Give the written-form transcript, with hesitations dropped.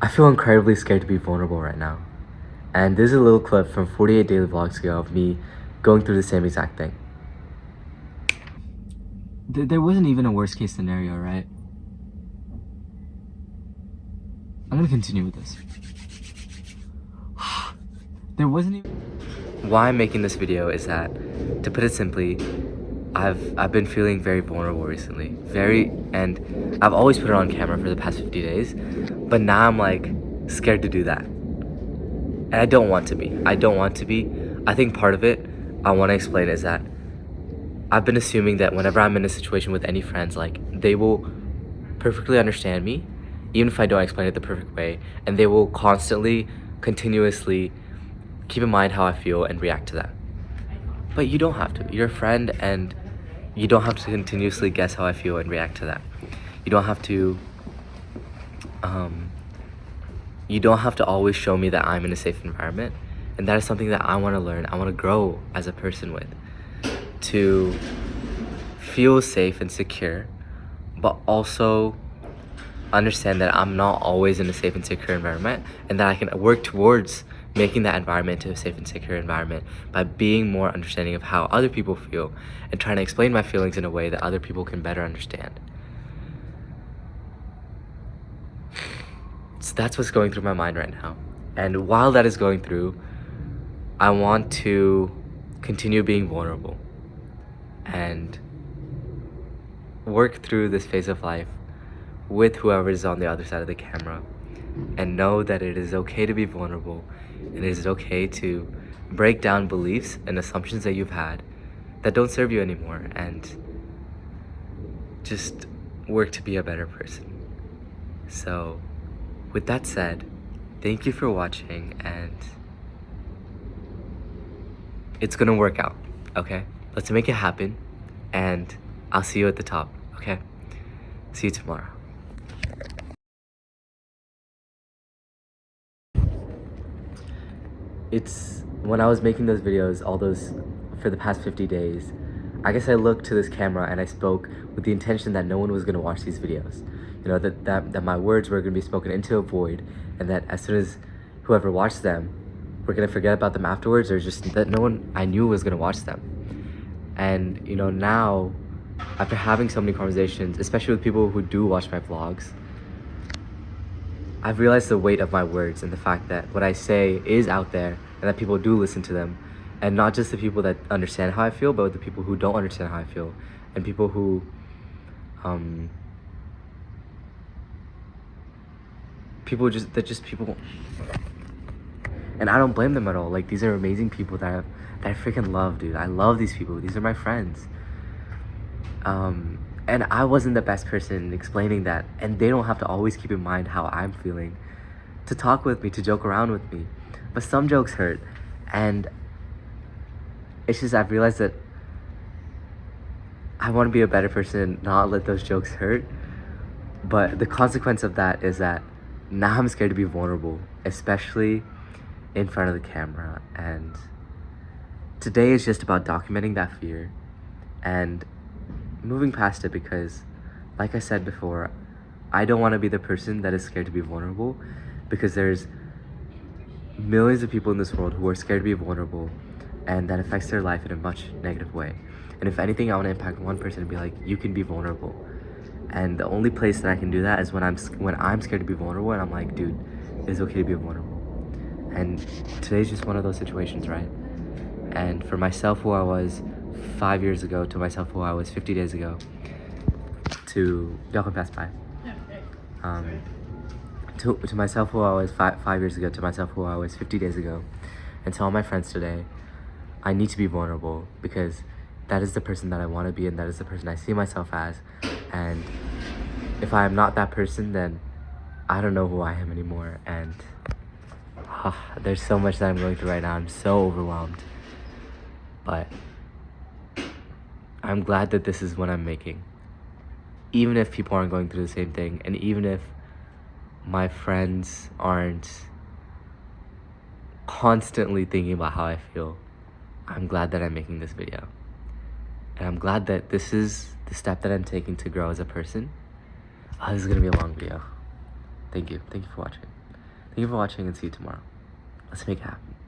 feel incredibly scared to be vulnerable right now. And this is a little clip from 48 Daily Vlogs ago of me going through the same exact thing. There wasn't even a worst case scenario, right? I'm gonna continue with this. There wasn't even... Why I'm making this video is that, to put it simply, I've been feeling very vulnerable recently. And I've always put it on camera for the past 50 days, but now I'm like scared to do that. And I don't want to be. I think part of it I want to explain is that I've been assuming that whenever I'm in a situation with any friends, like, they will perfectly understand me, even if I don't explain it the perfect way, and they will constantly, continuously keep in mind how I feel and react to that. But you don't have to. You're a friend, and you don't have to continuously guess how I feel and react to that. You don't have to always show me that I'm in a safe environment, and that is something that I want to learn. I want to grow as a person with, to feel safe and secure, but also understand that I'm not always in a safe and secure environment, and that I can work towards making that environment to a safe and secure environment by being more understanding of how other people feel and trying to explain my feelings in a way that other people can better understand. So that's what's going through my mind right now. And while that is going through, I want to continue being vulnerable and work through this phase of life with whoever is on the other side of the camera, and know that it is okay to be vulnerable, and it is okay to break down beliefs and assumptions that you've had that don't serve you anymore, and just work to be a better person. So with that said, thank you for watching, and it's gonna work out, okay? Let's make it happen, and I'll see you at the top, okay? See you tomorrow. It's when I was making those videos, for the past 50 days, I guess I looked to this camera and I spoke with the intention that no one was gonna watch these videos. You know, that my words were gonna be spoken into a void, and that as soon as whoever watched them, we're gonna forget about them afterwards, or just that no one I knew was gonna watch them. And you know, now, after having so many conversations, especially with people who do watch my vlogs, I've realized the weight of my words and the fact that what I say is out there and that people do listen to them. And not just the people that understand how I feel, but the people who don't understand how I feel. And people who, people. And I don't blame them at all. Like, these are amazing people that I freaking love, dude. I love these people. These are my friends. And I wasn't the best person explaining that, and they don't have to always keep in mind how I'm feeling to talk with me, to joke around with me. But some jokes hurt, and it's just, I've realized that I want to be a better person, not let those jokes hurt. But the consequence of that is that now I'm scared to be vulnerable, especially in front of the camera. And today is just about documenting that fear and moving past it, because like I said before, I don't want to be the person that is scared to be vulnerable, because there's millions of people in this world who are scared to be vulnerable, and that affects their life in a much negative way. And if anything, I want to impact one person and be like, you can be vulnerable. And the only place that I can do that is when I'm scared to be vulnerable, and I'm like, dude, it's okay to be vulnerable. And today's just one of those situations, right? And for myself, who I was 5 years ago, to myself who I was 50 days ago, to y'all can pass by. To myself who I was 5 years ago, to myself who I was 50 days ago, and to all my friends today, I need to be vulnerable, because that is the person that I want to be, and that is the person I see myself as. And if I am not that person, then I don't know who I am anymore. And there's so much that I'm going through right now. I'm so overwhelmed. But I'm glad that this is what I'm making. Even if people aren't going through the same thing, and even if my friends aren't constantly thinking about how I feel, I'm glad that I'm making this video. And I'm glad that this is the step that I'm taking to grow as a person. This is gonna be a long video. Thank you for watching. Thank you for watching and see you tomorrow. Let's make it happen.